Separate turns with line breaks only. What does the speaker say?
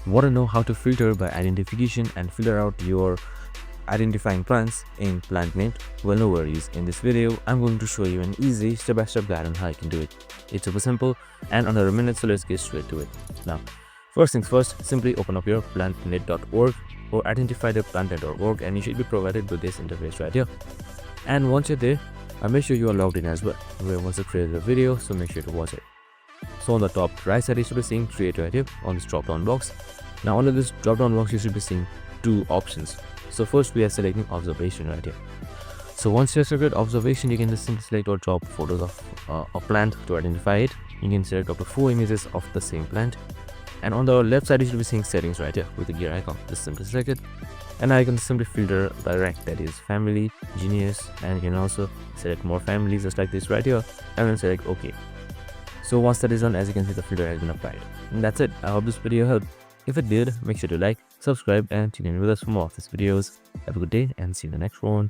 Want to know how to filter by identification and filter out your identifying plants in plant name? Well, no worries. In this video, I'm going to show you an easy step-by-step guide on how you can do it. It's super simple and under a minute, so let's get straight to it. Now, first things first, simply open up your plantnet.org or identifytheplant.org and you should be provided with this interface right here. And once you're there, make sure you are logged in as well. We also created a video, so make sure to watch it. So on the top right side, you should be seeing create right here on this drop down box. Now under this drop down box, you should be seeing two options. So first we are selecting observation right here. So once you select observation, you can just select or drop photos of a plant to identify it. You can select up to 4 images of the same plant. And on the left side, you should be seeing settings right here with the gear icon. Just simply select it. And now you can simply filter by rank, that is family, genus, and you can also select more families just like this right here, and then select OK. So once that is done, as you can see, the filter has been applied. And that's it. I hope this video helped. If it did, make sure to like, subscribe, and tune in with us for more of these videos. Have a good day and see you in the next one.